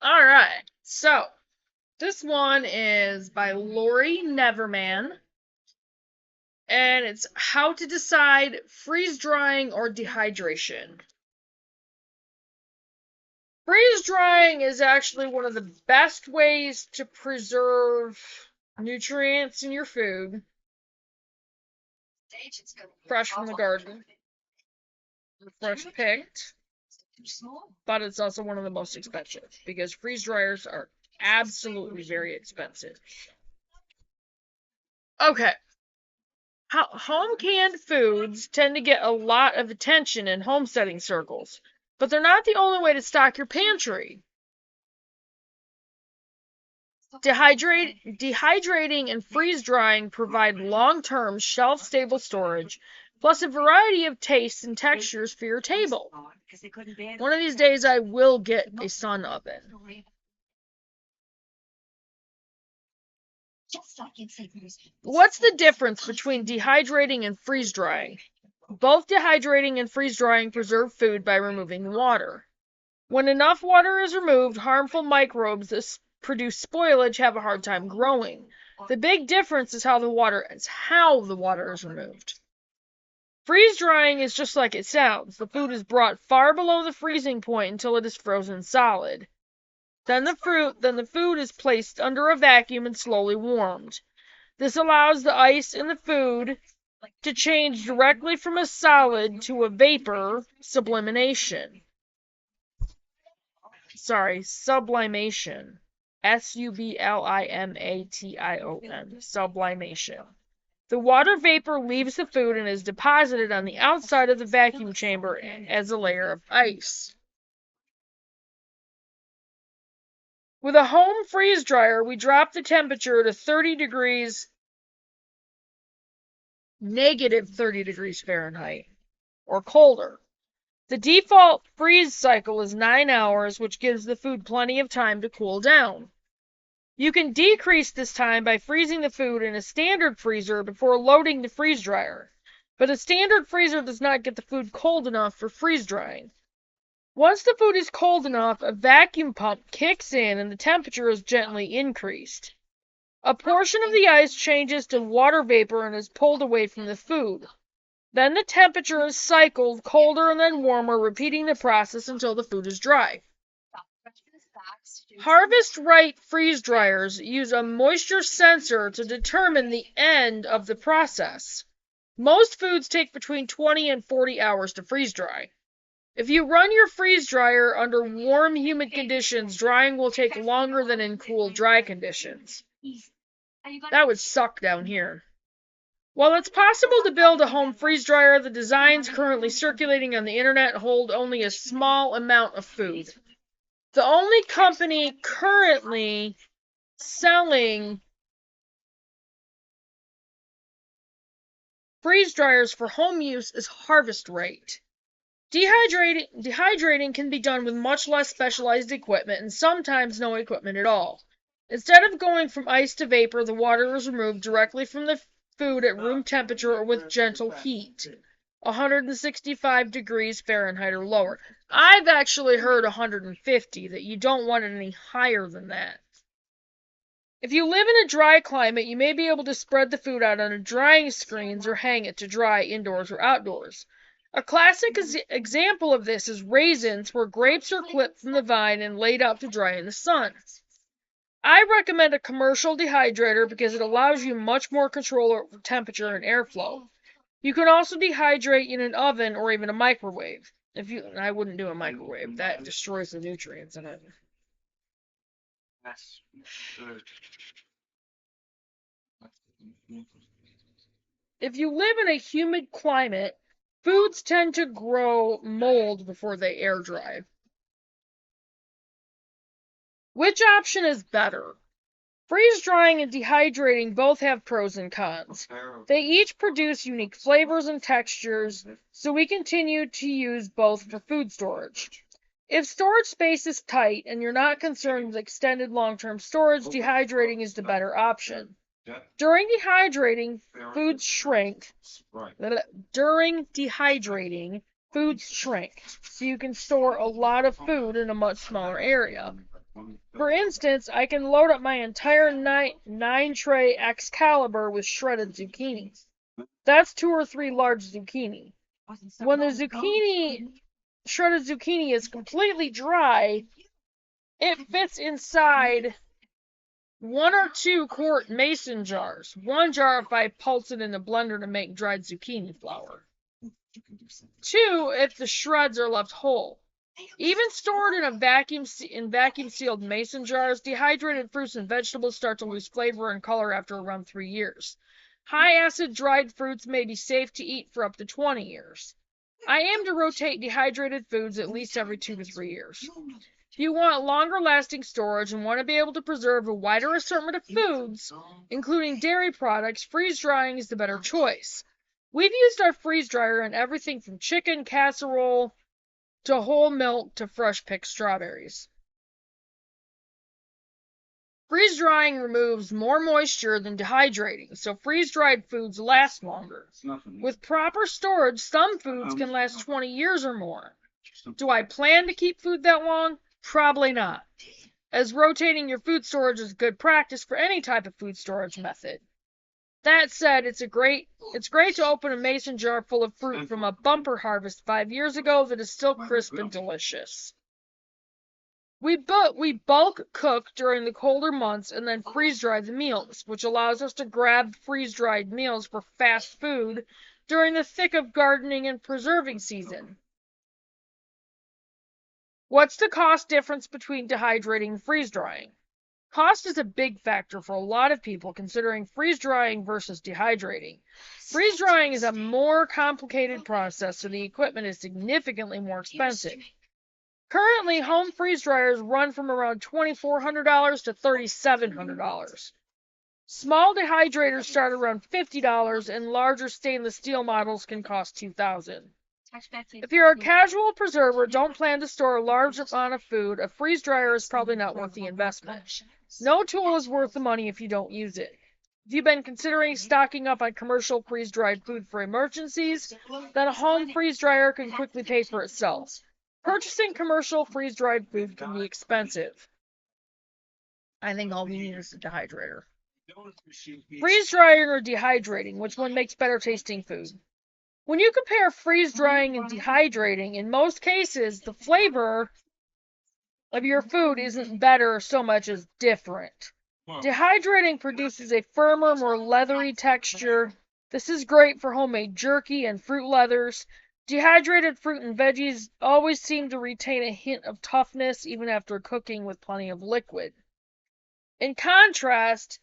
All right. So, this one is by Lori Neverman, and it's how to decide freeze drying or dehydration. Freeze drying is actually one of the best ways to preserve nutrients in your food, fresh from the garden, fresh picked, but it's also one of the most expensive because freeze dryers are absolutely very expensive. Okay. Home canned foods tend to get a lot of attention in homesteading circles, but they're not the only way to stock your pantry. Dehydrating and freeze drying provide long-term shelf-stable storage, plus a variety of tastes and textures for your table. One of these days I will get a sun oven. What's the difference between dehydrating and freeze drying? Both dehydrating and freeze drying preserve food by removing water. When enough water is removed, harmful microbes that produce spoilage have a hard time growing. The big difference is how the water is removed. Freeze drying is just like it sounds. The food is brought far below the freezing point until it is frozen solid. Then the food is placed under a vacuum and slowly warmed. This allows the ice in the food to change directly from a solid to a vapor, sublimation. Sublimation. Sublimation. Sublimation. The water vapor leaves the food and is deposited on the outside of the vacuum chamber as a layer of ice. With a home freeze dryer, we drop the temperature to negative 30 degrees Fahrenheit, or colder. The default freeze cycle is 9 hours, which gives the food plenty of time to cool down. You can decrease this time by freezing the food in a standard freezer before loading the freeze dryer, but a standard freezer does not get the food cold enough for freeze drying. Once the food is cold enough, a vacuum pump kicks in and the temperature is gently increased. A portion of the ice changes to water vapor and is pulled away from the food. Then the temperature is cycled, colder and then warmer, repeating the process until the food is dry. Harvest Right freeze dryers use a moisture sensor to determine the end of the process. Most foods take between 20 and 40 hours to freeze dry. If you run your freeze dryer under warm, humid conditions, drying will take longer than in cool, dry conditions. That would suck down here. While it's possible to build a home freeze dryer, the designs currently circulating on the internet hold only a small amount of food. The only company currently selling freeze dryers for home use is Harvest Right. Dehydrating can be done with much less specialized equipment and sometimes no equipment at all. Instead of going from ice to vapor, the water is removed directly from the food at room temperature or with gentle heat, 165 degrees Fahrenheit or lower. I've actually heard 150, that you don't want it any higher than that. If you live in a dry climate, you may be able to spread the food out on drying screens or hang it to dry indoors or outdoors. A classic example of this is raisins, where grapes are clipped from the vine and laid out to dry in the sun. I recommend a commercial dehydrator because it allows you much more control over temperature and airflow. You can also dehydrate in an oven or even a microwave. I wouldn't do a microwave. That destroys the nutrients in it. If you live in a humid climate, foods tend to grow mold before they air dry. Which option is better? Freeze drying and dehydrating both have pros and cons. They each produce unique flavors and textures, so we continue to use both for food storage. If storage space is tight and you're not concerned with extended long-term storage, dehydrating is the better option. During dehydrating, foods shrink, so you can store a lot of food in a much smaller area. For instance, I can load up my entire 9-tray Excalibur with shredded zucchini. That's 2 or 3 large zucchini. When the shredded zucchini is completely dry, it fits inside 1 or 2 quart mason jars. 1 jar if I pulse it in the blender to make dried zucchini flour. 2 if the shreds are left whole. Even stored in vacuum-sealed mason jars, dehydrated fruits and vegetables start to lose flavor and color after around 3 years. High-acid dried fruits may be safe to eat for up to 20 years. I aim to rotate dehydrated foods at least every 2 to 3 years. If you want longer-lasting storage and want to be able to preserve a wider assortment of foods, including dairy products, freeze-drying is the better choice. We've used our freeze dryer in everything from chicken casserole to whole milk to fresh-picked strawberries. Freeze-drying removes more moisture than dehydrating, so freeze-dried foods last longer. With proper storage, some foods can last 20 years or more. Do I plan to keep food that long? Probably not, as rotating your food storage is good practice for any type of food storage method. That said, it's great to open a mason jar full of fruit from a bumper harvest 5 years ago that is still crisp and delicious. We bulk cook during the colder months and then freeze-dry the meals, which allows us to grab freeze-dried meals for fast food during the thick of gardening and preserving season. What's the cost difference between dehydrating and freeze-drying? Cost is a big factor for a lot of people considering freeze-drying versus dehydrating. Freeze-drying is a more complicated process, so the equipment is significantly more expensive. Currently, home freeze dryers run from around $2,400 to $3,700. Small dehydrators start around $50, and larger stainless steel models can cost $2,000. If you're a casual preserver, don't plan to store a large amount of food, a freeze dryer is probably not worth the investment. No tool is worth the money if you don't use it. If you've been considering stocking up on commercial freeze-dried food for emergencies, then a home freeze dryer can quickly pay for itself. Purchasing commercial freeze-dried food can be expensive. I think all we need is a dehydrator. Freeze-drying or dehydrating, which one makes better tasting food? When you compare freeze-drying and dehydrating, in most cases, the flavor of your food isn't better so much as different. Dehydrating produces a firmer, more leathery texture. This is great for homemade jerky and fruit leathers. Dehydrated fruit and veggies always seem to retain a hint of toughness even after cooking with plenty of liquid. In contrast,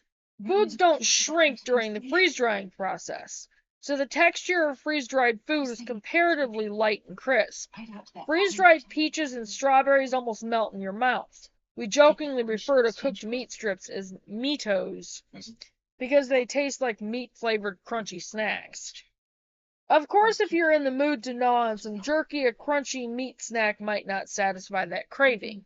foods don't shrink during the freeze-drying process, so the texture of freeze-dried food is comparatively light and crisp. Freeze-dried peaches and strawberries almost melt in your mouth. We jokingly refer to cooked meat strips as meatos because they taste like meat-flavored crunchy snacks. Of course, if you're in the mood to gnaw on some jerky, a crunchy meat snack might not satisfy that craving.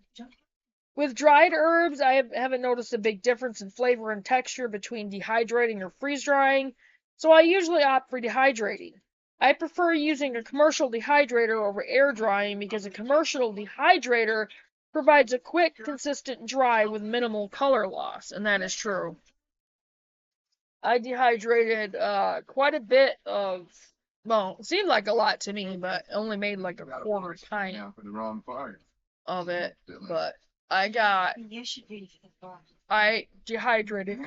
With dried herbs, I haven't noticed a big difference in flavor and texture between dehydrating or freeze-drying, so I usually opt for dehydrating. I prefer using a commercial dehydrator over air drying because a commercial dehydrator provides a quick, consistent dry with minimal color loss, and that is true. I dehydrated quite a bit of, well, it seemed like a lot to me, but only made like a quarter pint of it, but I dehydrated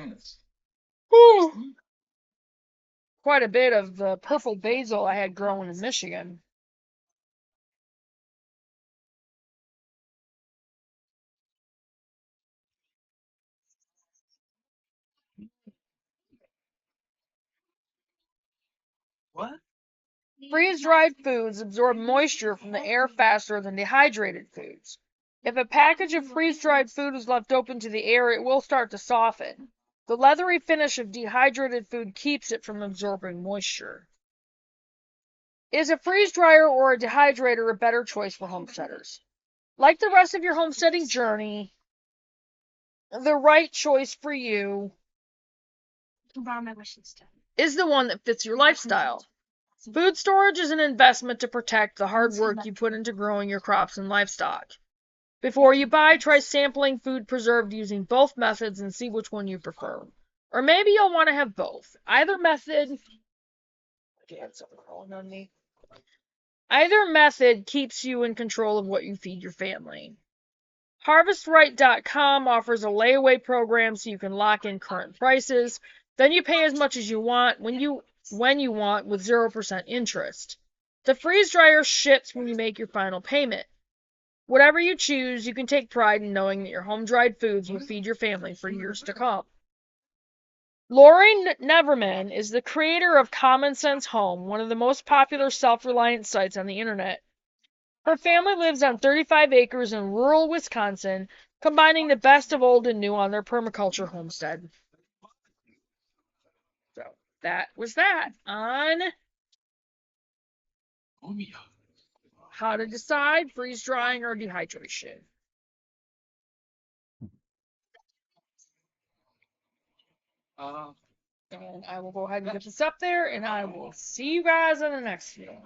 quite a bit of the purple basil I had growing in Michigan. Freeze-dried foods absorb moisture from the air faster than dehydrated foods. If a package of freeze-dried food is left open to the air, it will start to soften. The leathery finish of dehydrated food keeps it from absorbing moisture. Is a freeze dryer or a dehydrator a better choice for homesteaders? Like the rest of your homesteading journey, the right choice for you is the one that fits your lifestyle. Food storage is an investment to protect the hard work you put into growing your crops and livestock. Before you buy, try sampling food preserved using both methods and see which one you prefer. Or maybe you'll want to have both. Either method keeps you in control of what you feed your family. HarvestRight.com offers a layaway program so you can lock in current prices. Then you pay as much as you want when you want with 0% interest. The freeze dryer ships when you make your final payment. Whatever you choose, you can take pride in knowing that your home-dried foods will feed your family for years to come. Lori Neverman is the creator of Common Sense Home, one of the most popular self-reliant sites on the internet. Her family lives on 35 acres in rural Wisconsin, combining the best of old and new on their permaculture homestead. So that was that on how to decide freeze drying or dehydration. And I will go ahead and get this up there, and I will see you guys in the next video.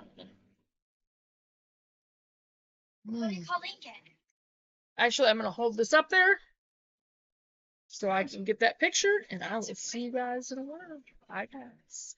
Actually, I'm going to hold this up there so I can get that picture, and I will see you guys in a while. Bye, guys.